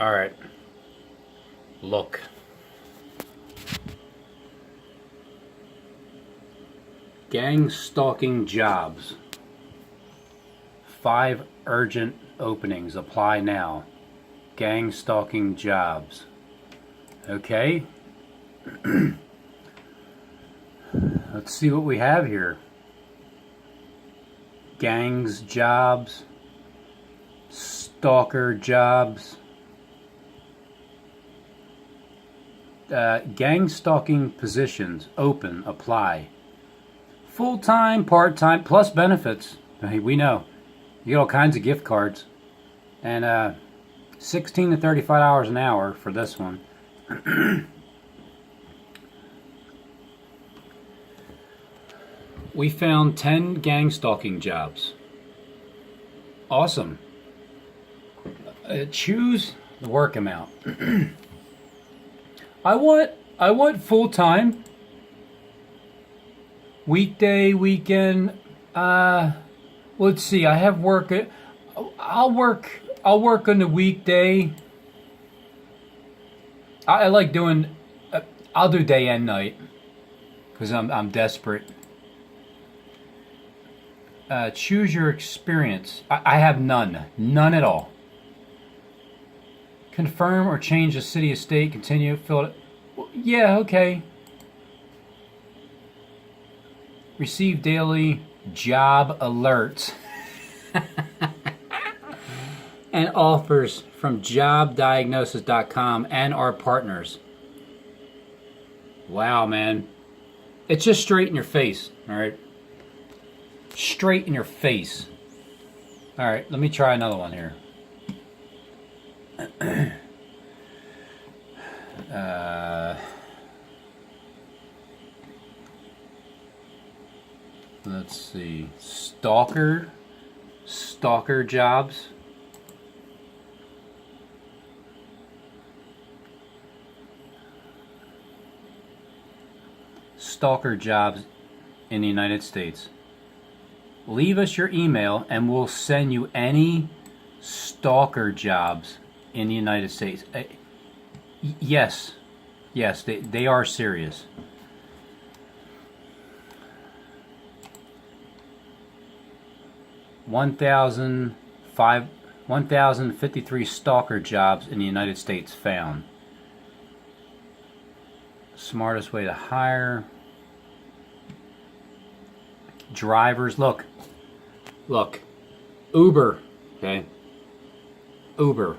All right. Look. Gang stalking jobs. 5 urgent openings. Apply now. Gang stalking jobs. Okay. Let's see what we have here. Gangs jobs. Stalker jobs. Gang stalking positions open. Apply. Full-time, part-time, plus benefits. Hey, we know. You get all kinds of gift cards. And 16 to 35 hours an hour for this one. We found 10 gang stalking jobs. Awesome. Choose the work amount. I want full-time. Weekday, weekend. Let's see. I have work. I'll work on the weekday. I like doing. I'll do day and night because I'm desperate. Choose your experience. I have none at all. Confirm or change the city, state. Continue. Fill it. Yeah. Okay. Receive daily job alerts and offers from jobdiagnosis.com and our partners. Wow, man. It's just straight in your face, all right? Straight in your face. All right, let me try another one here. Let's see. Stalker jobs. Stalker jobs in the United States. Leave us your email and we'll send you any stalker jobs in the United States. Yes, they are serious. One thousand 1,053 stalker jobs in the United States found. Smartest way to hire. Drivers, look. Uber, okay? Uber.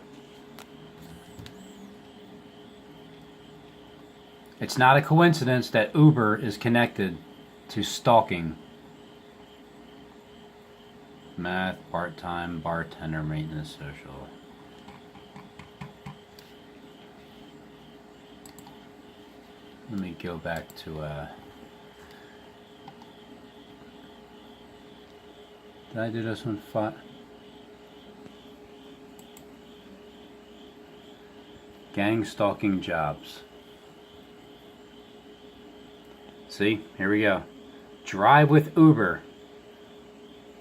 It's not a coincidence that Uber is connected to stalking. Math, part-time, bartender, maintenance, social. Let me go back to did I do this one? Gang stalking jobs. See, here we go. Drive with Uber.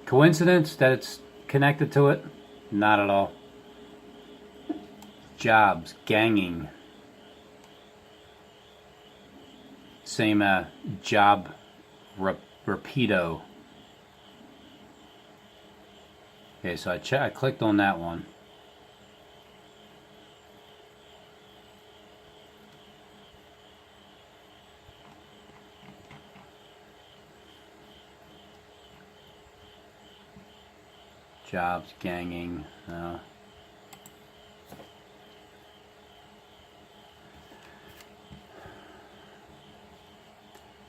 Coincidence that it's connected to it? Not at all. Jobs, ganging. Same job repeato. Okay, so I clicked on that one. Jobs, ganging.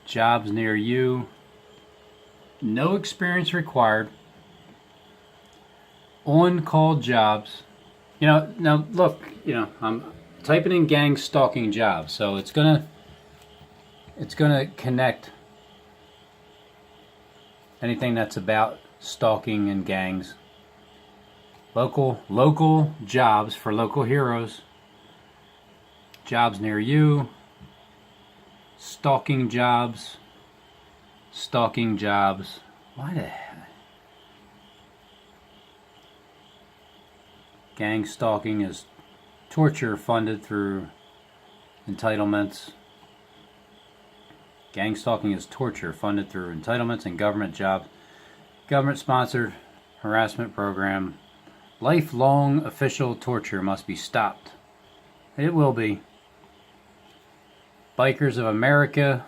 Jobs near you. No experience required. On-call jobs. Now look, I'm typing in gang stalking jobs, so it's gonna connect anything that's about stalking and gangs. Local jobs for local heroes. Jobs near you. Stalking jobs. Why the heck? Gang stalking is torture funded through entitlements. Gang stalking is torture funded through entitlements and government jobs. Government-sponsored harassment program. Lifelong official torture must be stopped. It will be. Bikers of America.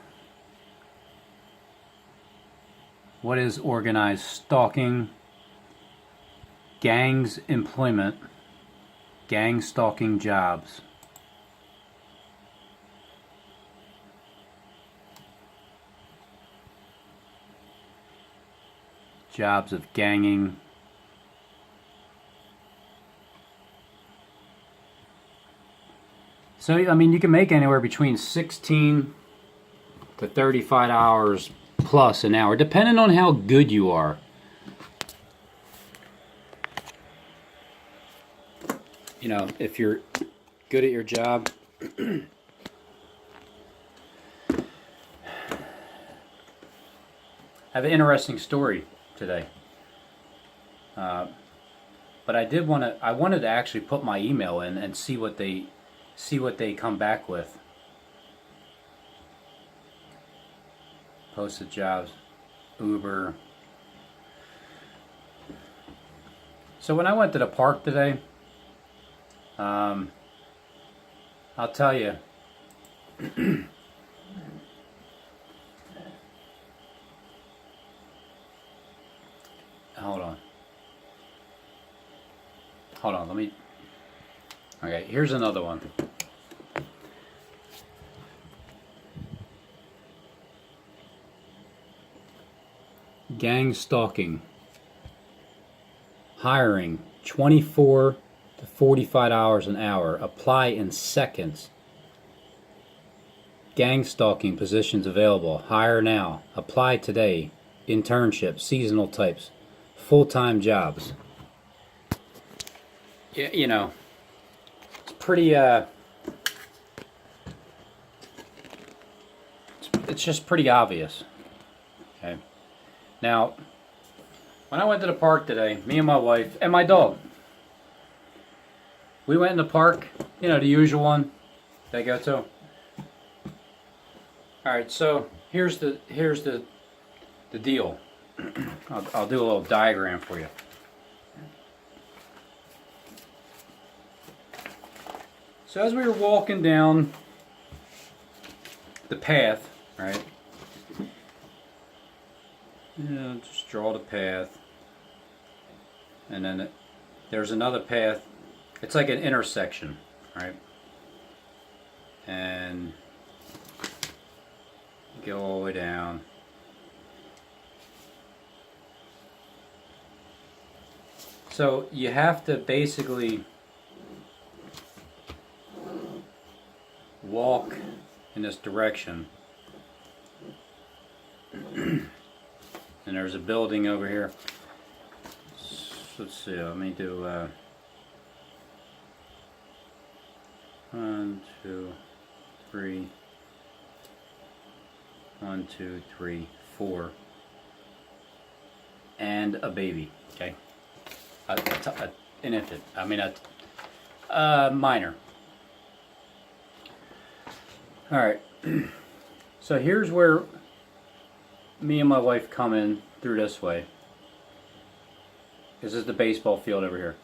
What is organized stalking? Gangs employment. Gang stalking jobs. Jobs of ganging. So, I mean, you can make anywhere between 16 to 35 hours plus an hour, depending on how good you are. You know, if you're good at your job. I have an interesting story today. But I wanted to actually put my email in and see what they come back with. Posted jobs, Uber. So when I went to the park today, I'll tell you, hold on, let me, okay, here's another one. Gang stalking. Hiring 24 to 45 hours an hour. Apply in seconds. Gang stalking positions available. Hire now. Apply today. Internship, seasonal types, full-time jobs. Yeah, you know, it's pretty, it's just pretty obvious. Okay. Now, when I went to the park today, me and my wife and my dog, we went in the park, you know, the usual one they go to. All right, so here's the deal. I'll do a little diagram for you. So as we were walking down the path, right? Just draw the path, and then there's another path. It's like an intersection, right? And go all the way down. So you have to basically walk in this direction. And there's a building over here. So let's see, let me do 1, 2, 3, 1, 2, 3, 4, and a baby. Okay, an infant. I mean a minor. All right. So here's where me and my wife come in through this way. This is the baseball field over here.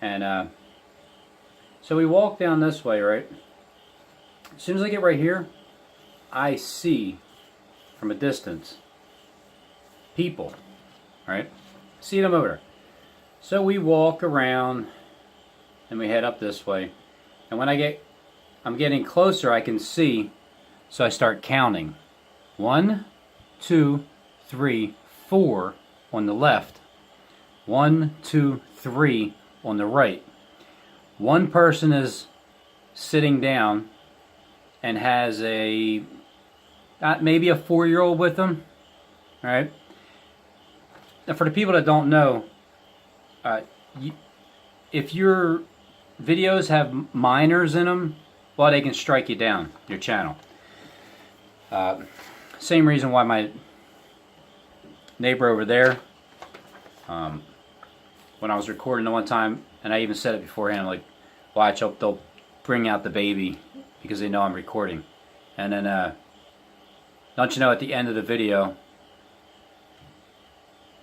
And so we walk down this way, right? As soon as I get right here, I see from a distance people, right? See them over there. So we walk around and we head up this way. And when I'm getting closer, I can see, so I start counting. 1, 2, 3, 4 on the left. 1, 2, 3 on the right. One person is sitting down and has maybe a 4-year-old with them. All right. Now, for the people that don't know, if your videos have minors in them, well, they can strike you down your channel. Same reason why my neighbor over there, when I was recording the one time, and I even said it beforehand, like, Watch, they'll bring out the baby because they know I'm recording. And then, don't you know, at the end of the video,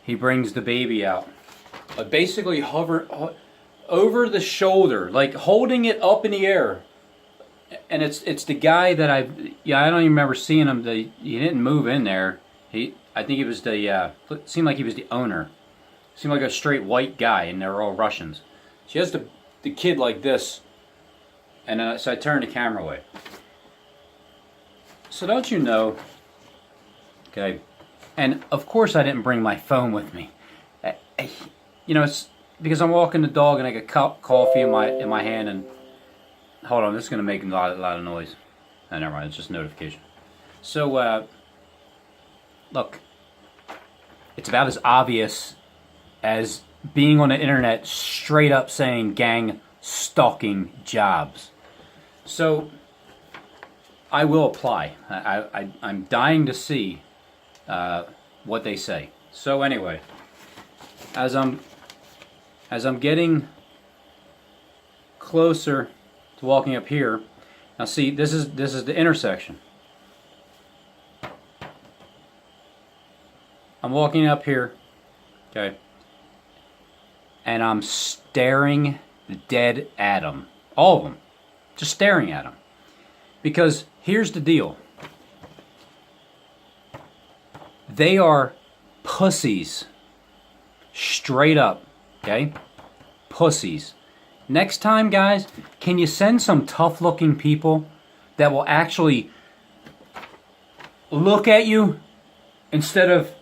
he brings the baby out. Basically hover over the shoulder, like holding it up in the air. And it's the guy that I don't even remember seeing him. He didn't move in there. I think he was seemed like he was the owner. Seemed like a straight white guy, and they were all Russians. She has the kid like this, and so I turned the camera away. So don't you know, okay, and of course I didn't bring my phone with me. You know, it's because I'm walking the dog and I got coffee in my hand, and hold on, this is going to make a lot of noise. Oh, never mind, it's just a notification. So, look, it's about as obvious as being on the internet straight up saying gang stalking jobs. So I will apply. I'm dying to see what they say. So anyway, as I'm getting closer to walking up here, now see, this is the intersection. I'm walking up here, okay, and I'm staring dead at them. All of them. Just staring at them. Because here's the deal. They are pussies. Straight up, okay? Pussies. Next time, guys, can you send some tough-looking people that will actually look at you instead of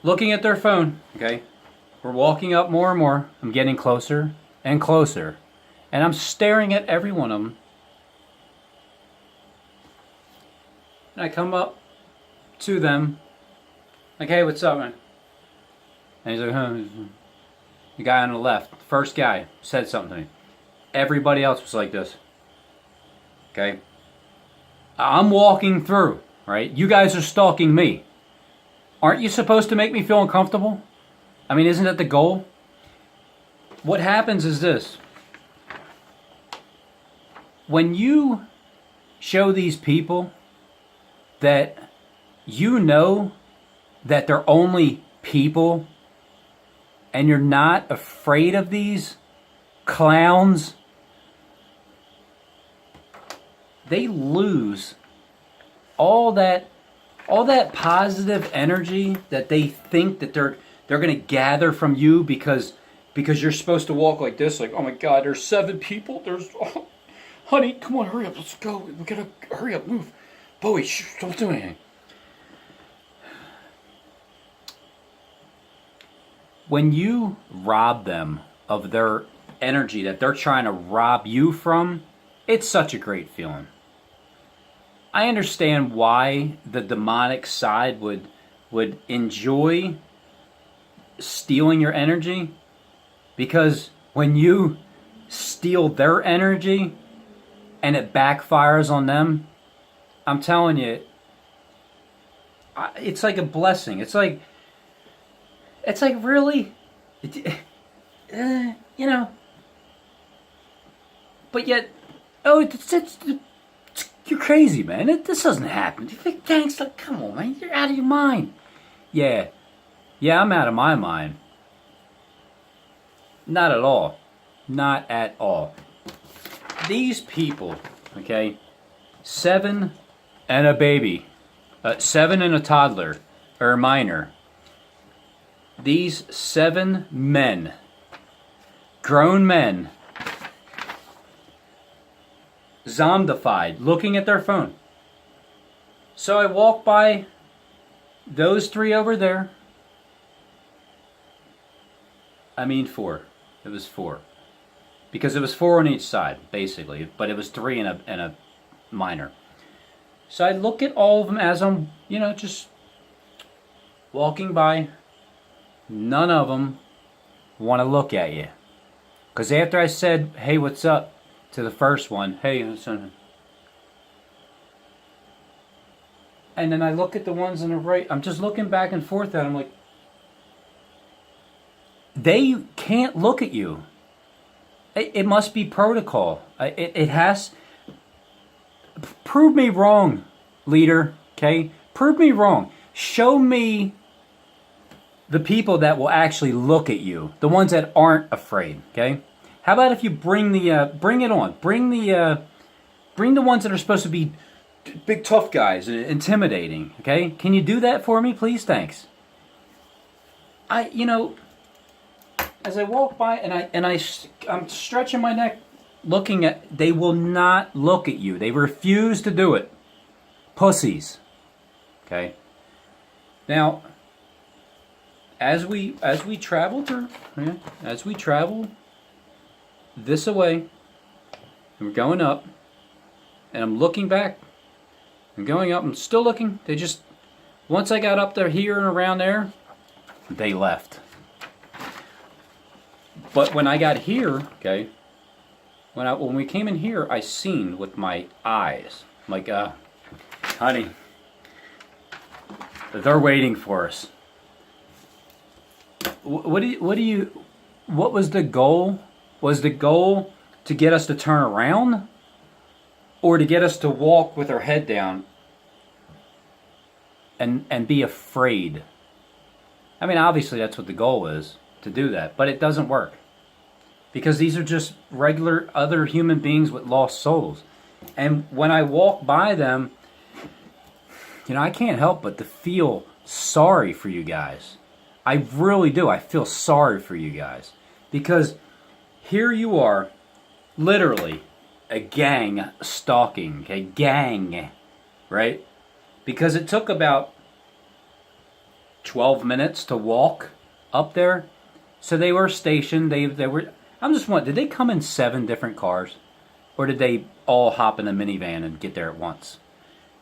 looking at their phone, okay? We're walking up more and more. I'm getting closer and closer. And I'm staring at every one of them. And I come up to them. Like, hey, what's up, man? And he's like, huh. The guy on the left, first guy, said something to me. Everybody else was like this. Okay? I'm walking through, right? You guys are stalking me. Aren't you supposed to make me feel uncomfortable? I mean, isn't that the goal? What happens is this. When you show these people that you know that they're only people and you're not afraid of these clowns, they lose all that positive energy that they think that they're going to gather from you because you're supposed to walk like this, like, oh my God, there's 7 people. Honey, come on, hurry up, let's go. We gotta hurry up, move. Bowie, don't do anything. When you rob them of their energy that they're trying to rob you from, it's such a great feeling. I understand why the demonic side would enjoy stealing your energy, because when you steal their energy and it backfires on them, I'm telling you, it's like a blessing. It's like really, you know. But yet, you're crazy, man. This doesn't happen. You think gangsta? Come on, man. You're out of your mind. Yeah, I'm out of my mind. Not at all. Not at all. These people, okay, 7 and a baby, 7 and a toddler, or a minor. These 7 men, grown men, zombified, looking at their phone. So I walk by those 3 over there. I mean 4. It was 4. Because it was 4 on each side, basically. But it was 3 and a minor. So I look at all of them as I'm, just walking by. None of them want to look at you. Because after I said, hey, what's up, to the first one, hey, son. And then I look at the ones on the right. I'm just looking back and forth at them like, they can't look at you. It must be protocol. It has. Prove me wrong, leader. Okay, prove me wrong. Show me the people that will actually look at you, the ones that aren't afraid. Okay, how about if you bring bring it on, bring the ones that are supposed to be big tough guys, intimidating. Okay, can you do that for me, please? Thanks. As I walk by I'm stretching my neck, looking at. They will not look at you. They refuse to do it. Pussies. Okay. Now, as we travel this way, and we're going up, and I'm looking back, I'm going up, I'm still looking. They just, once I got up there, here and around there, they left. But when I got here, okay, when we came in here, I seen with my eyes, I'm like, honey, they're waiting for us. What was the goal? Was the goal to get us to turn around, or to get us to walk with our head down and be afraid? I mean, obviously that's what the goal is, to do that, but it doesn't work. Because these are just regular other human beings with lost souls. And when I walk by them, I can't help but to feel sorry for you guys. I really do. I feel sorry for you guys. Because here you are, literally, a gang stalking. A gang, right? Because it took about 12 minutes to walk up there. So they were stationed. They were... I'm just wondering, did they come in 7 different cars? Or did they all hop in a minivan and get there at once?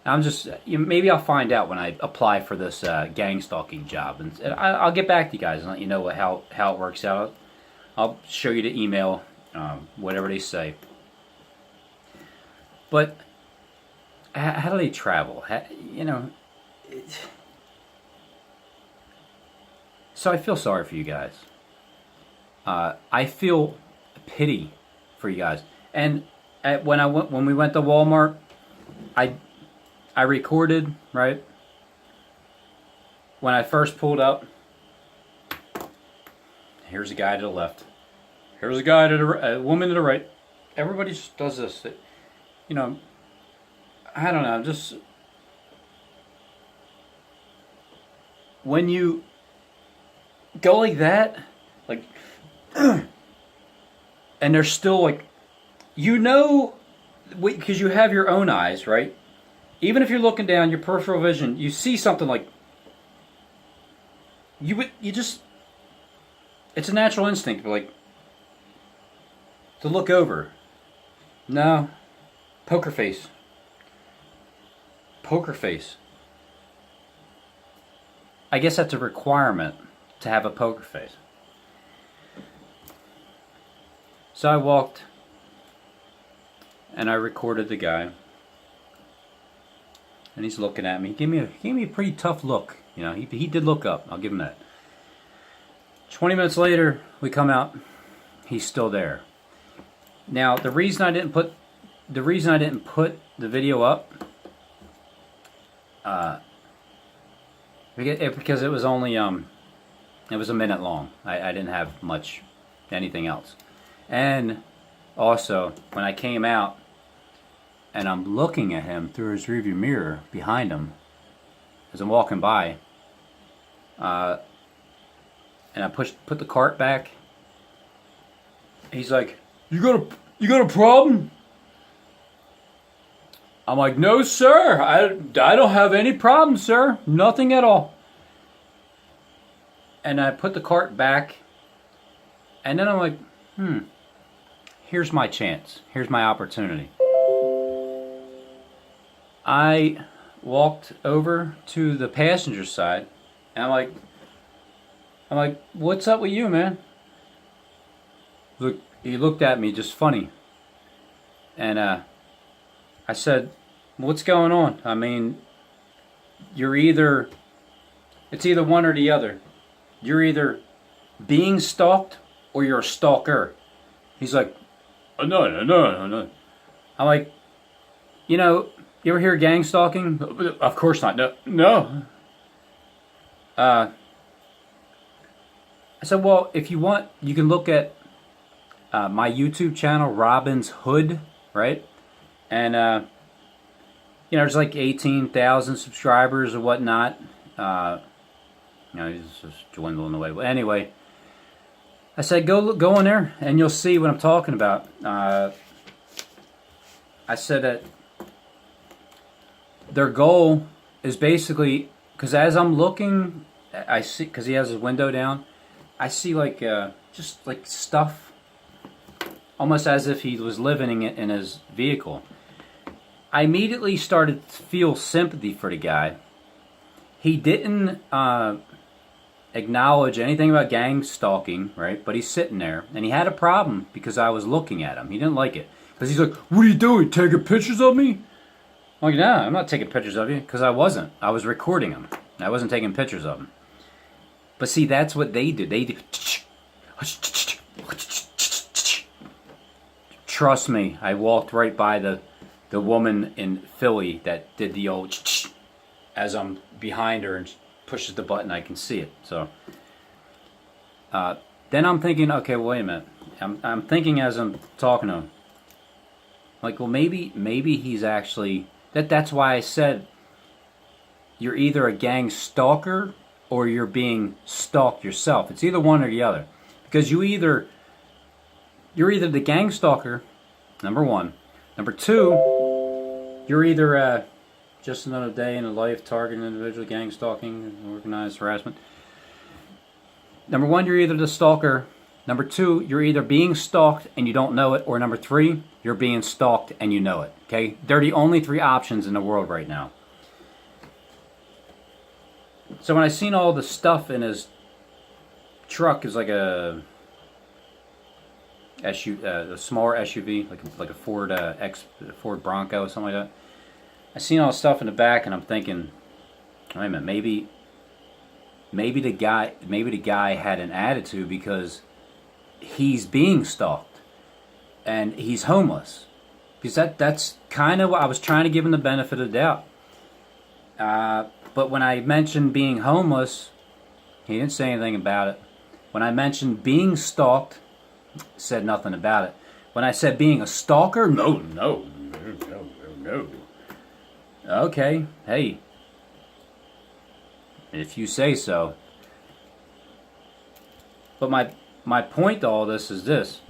I'm just, maybe I'll find out when I apply for this gang stalking job. And I'll get back to you guys and let you know how it works out. I'll show you the email, whatever they say. But how do they travel? So I feel sorry for you guys. I feel pity for you guys. And when we went to Walmart, I recorded, right? When I first pulled up, here's a guy to the left. Here's a guy to a woman to the right. Everybody just does this. I don't know. Just when you go like that, like, and they're still like, because you have your own eyes, right? Even if you're looking down, your peripheral vision, you see something like, it's a natural instinct, like, to look over. No. Poker face. Poker face. I guess that's a requirement to have a poker face. So I walked and I recorded the guy. And he's looking at me. He gave me a pretty tough look. He did look up. I'll give him that. 20 minutes later, we come out. He's still there. Now, the reason I didn't put the video up, because it was only it was a minute long. I didn't have much anything else. And also, when I came out and I'm looking at him through his rearview mirror behind him as I'm walking by, and I put the cart back, he's like, You got a problem? I'm like, no, sir. I don't have any problem, sir. Nothing at all. And I put the cart back. And then I'm like, here's my chance. Here's my opportunity. I walked over to the passenger side. And I'm like, what's up with you, man? Look, he looked at me just funny. And I said, what's going on? I mean, it's either one or the other. You're either being stalked or you're a stalker. He's like, No, no, no, no, no. I'm like, you ever hear gang stalking? Of course not. No, no. I said, well, if you want, you can look at my YouTube channel, Robin's Hood, right? And there's like 18,000 subscribers or whatnot. He's just dwindling away. But anyway, I said, go on there, and you'll see what I'm talking about. I said that their goal is basically, because as I'm looking, I see, because he has his window down, I see like just like stuff, almost as if he was living in his vehicle. I immediately started to feel sympathy for the guy. He didn't acknowledge anything about gang stalking, right? But he's sitting there, and he had a problem because I was looking at him. He didn't like it because he's like, "What are you doing? Taking pictures of me?" I'm like, "No, I'm not taking pictures of you," because I wasn't. I was recording him. I wasn't taking pictures of him. But see, that's what they do. They do. Trust me, I walked right by the woman in Philly that did the old as I'm behind her and pushes the button, I can see it. So then I'm thinking, okay, well, wait a minute. I'm thinking as I'm talking to him, like, well, maybe he's actually that's why I said you're either a gang stalker or you're being stalked yourself. It's either one or the other, because you're either the gang stalker, number one. Number two, you're either just another day in the life targeting individual gang stalking, organized harassment. Number one, you're either the stalker. Number two, you're either being stalked and you don't know it, or number three, you're being stalked and you know it. Okay, they're the only three options in the world right now. So when I seen all the stuff in his truck, is like a smaller SUV, like a Ford Bronco or something like that. I seen all the stuff in the back, and I'm thinking, wait a minute, maybe the guy had an attitude because he's being stalked and he's homeless. Because that's kind of what I was trying to give him the benefit of the doubt. But when I mentioned being homeless, he didn't say anything about it. When I mentioned being stalked, said nothing about it. When I said being a stalker, no. Okay, hey, if you say so. But my point to all this is this.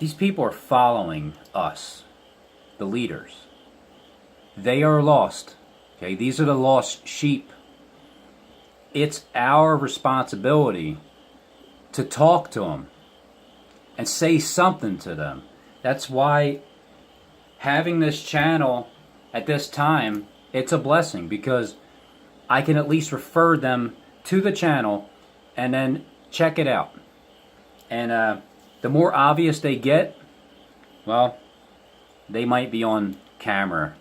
These people are following us, the leaders. They are lost. Okay, these are the lost sheep. It's our responsibility to talk to them and say something to them. That's why having this channel at this time, it's a blessing, because I can at least refer them to the channel and then check it out. And the more obvious they get, well, they might be on camera,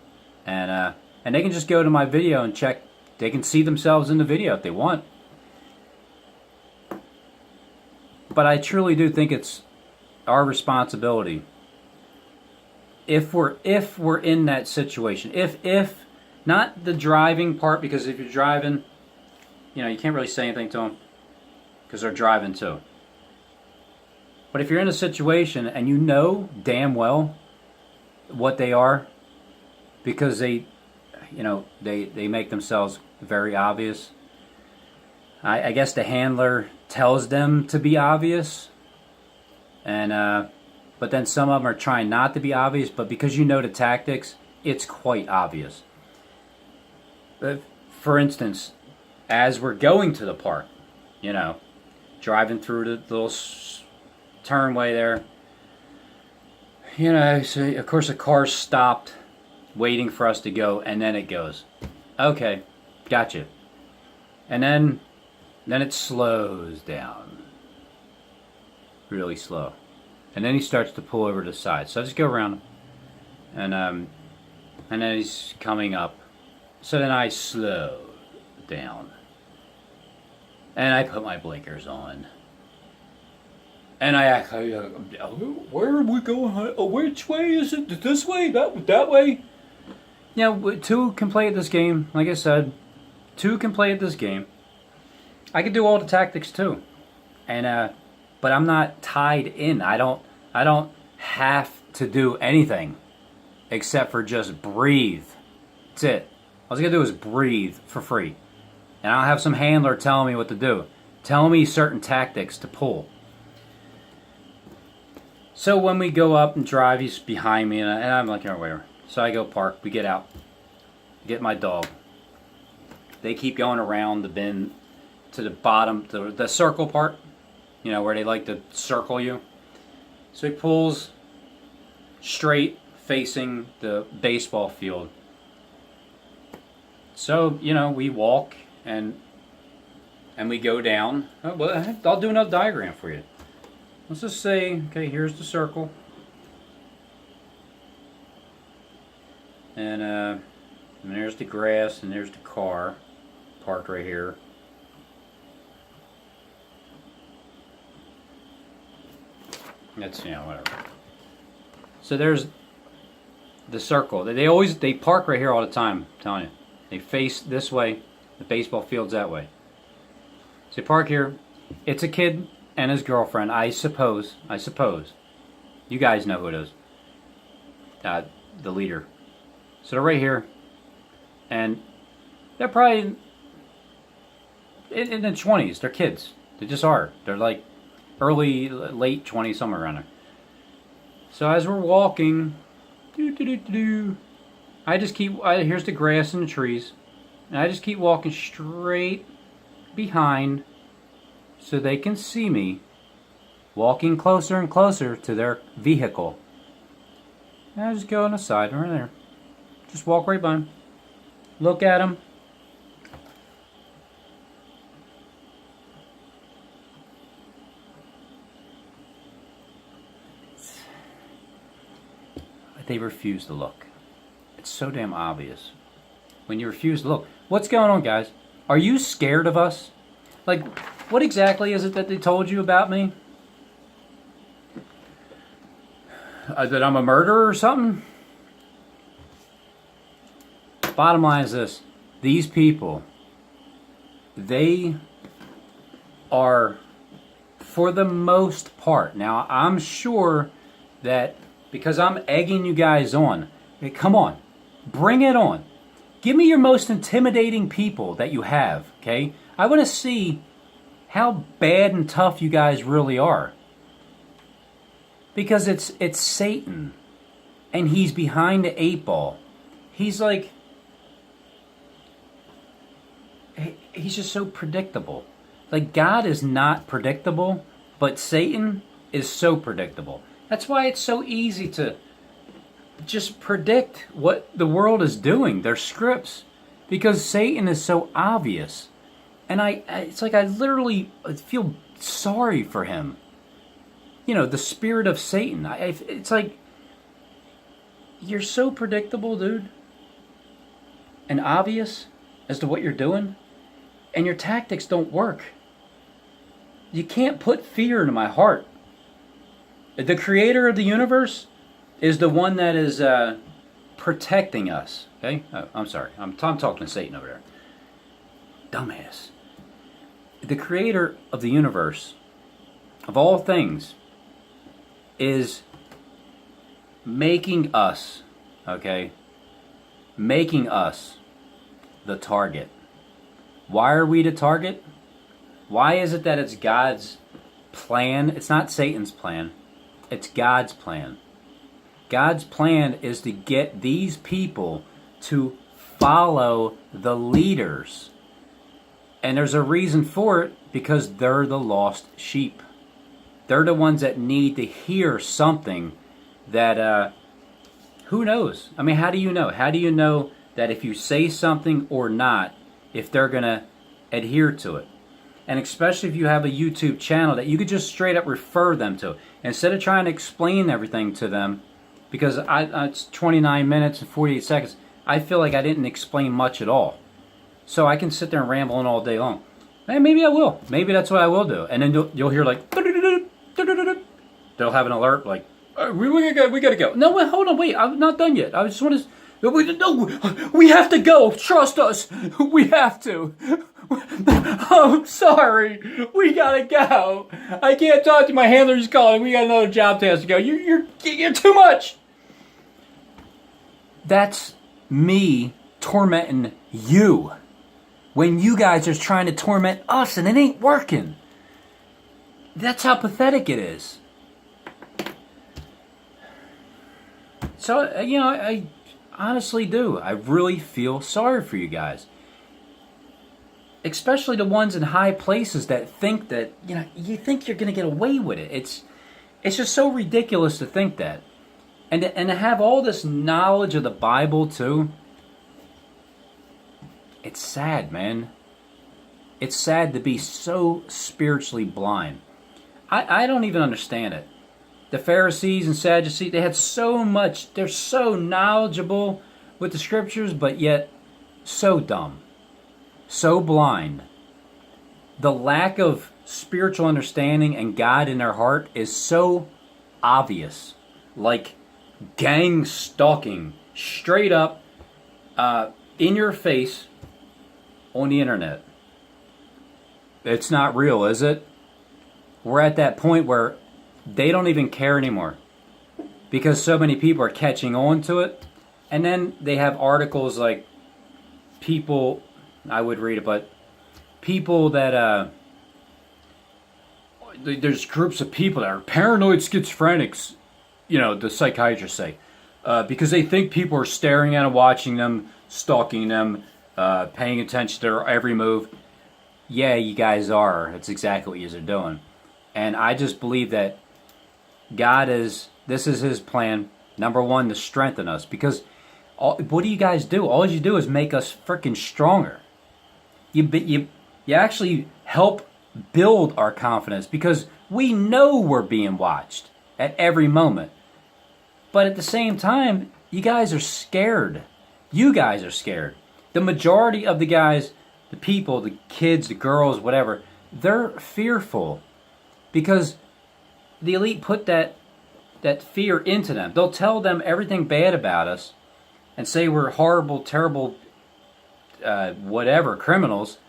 and they can just go to my video and check. They can see themselves in the video if they want. But I truly do think it's our responsibility, if we're in that situation, if not the driving part, because if you're driving, you can't really say anything to them because they're driving too. But if you're in a situation and you know damn well what they are, because they make themselves very obvious. I guess the handler tells them to be obvious, and but then some of them are trying not to be obvious, but because you know the tactics, it's quite obvious. For instance, as we're going to the park, driving through the little turnway there, so of course the car stopped waiting for us to go, and then it goes, okay, gotcha. And then it slows down, really slow. And then he starts to pull over to the side. So I just go around him. And then he's coming up. So then I slow down. And I put my blinkers on. And I ask, where are we going? Oh, which way is it? This way? That way? Yeah, two can play at this game. Like I said, two can play at this game. I can do all the tactics too, and but I'm not tied in. I don't have to do anything except for just breathe. That's it. All I gotta do is breathe for free, and I'll have some handler telling me what to do, telling me certain tactics to pull. So when we go up and drive, he's behind me, and I'm like, oh, whatever. So I go park. We get out, get my dog. They keep going around the bend to the bottom, the circle part, you know, where they like to circle you. So he pulls straight facing the baseball field. So, you know, we walk and we go down. Oh, well, I'll do another diagram for you. Let's just say, okay, here's the circle. And there's the grass, and there's the car parked right here. That's, you know, whatever. So there's the circle. They park right here all the time, I'm telling you. They face this way, the baseball field's that way. So they park here. It's a kid and his girlfriend, I suppose. You guys know who it is. The leader. So they're right here. And they're probably in the 20s. They're kids. They just are. They're like late 20s, somewhere around there. So as we're walking, I just keep, here's the grass and the trees. And I just keep walking straight behind so they can see me walking closer and closer to their vehicle. And I just go on the side right there. Just walk right by them. Look at them. They refuse to look. It's so damn obvious. When you refuse to look. What's going on, guys? Are you scared of us? Like, what exactly is it that they told you about me? That I'm a murderer or something? Bottom line is this. These people, they are, for the most part, now I'm sure that because I'm egging you guys on, hey, come on, bring it on. Give me your most intimidating people that you have, okay? I want to see how bad and tough you guys really are. Because it's Satan, and he's behind the 8 ball. He's like, he's just so predictable. Like, God is not predictable, but Satan is so predictable. That's why it's so easy to just predict what the world is doing, their scripts, because Satan is so obvious. And it's like I literally feel sorry for him. You know, the spirit of Satan. It's like, you're so predictable, dude, and obvious as to what you're doing, and your tactics don't work. You can't put fear into my heart. The creator of the universe is the one that is protecting us. Okay? I'm sorry. I'm talking to Satan over there. Dumbass. The creator of the universe, of all things, is making us, okay? Making us the target. Why are we the target? Why is it that it's God's plan? It's not Satan's plan. It's God's plan. God's plan is to get these people to follow the leaders. And there's a reason for it, because they're the lost sheep. They're the ones that need to hear something that, who knows? I mean, how do you know? How do you know that if you say something or not, if they're going to adhere to it? And especially if you have a YouTube channel that you could just straight up refer them to. Instead of trying to explain everything to them, because it's 29 minutes and 48 seconds, I feel like I didn't explain much at all. So I can sit there and ramble on all day long. And maybe I will. Maybe that's what I will do. And then you'll hear like, they'll have an alert like, we gotta go. No, wait, hold on, wait, I'm not done yet. I just want to. No, we have to go. Trust us. We have to. I'm sorry. We gotta go. I can't talk to you. My handler's calling. We got another job task to go. You're too much. That's me tormenting you when you guys are trying to torment us and it ain't working. That's how pathetic it is. So, I honestly do. I really feel sorry for you guys. Especially the ones in high places that think that, you think you're going to get away with it. It's just so ridiculous to think that. And to have all this knowledge of the Bible, too. It's sad, man. It's sad to be so spiritually blind. I don't even understand it. The Pharisees and Sadducees, they had so much, they're so knowledgeable with the scriptures, but yet so dumb, so blind. The lack of spiritual understanding and God in their heart is so obvious. Like gang stalking, straight up, in your face on the internet. It's not real, is it? We're at that point where they don't even care anymore because so many people are catching on to it. And then they have articles like people, I would read it, but people that, there's groups of people that are paranoid schizophrenics, the psychiatrists say, because they think people are staring at them, watching them, stalking them, paying attention to their every move. Yeah, you guys are. That's exactly what you are doing. And I just believe that this is his plan, number one, to strengthen us. Because what do you guys do? All you do is make us freaking stronger. You actually help build our confidence because we know we're being watched at every moment. But at the same time, you guys are scared. You guys are scared. The majority of the guys, the people, the kids, the girls, whatever, they're fearful. Because the elite put that fear into them. They'll tell them everything bad about us and say we're horrible, terrible, whatever, criminals.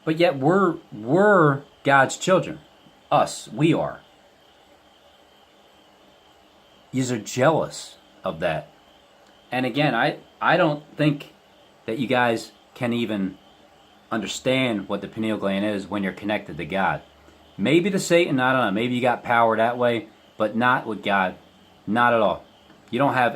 But yet we're God's children. Us, we are. Yous are jealous of that. And again, I don't think that you guys can even understand what the pineal gland is when you're connected to God. Maybe to Satan, I don't know. Maybe you got power that way, but not with God. Not at all. You don't have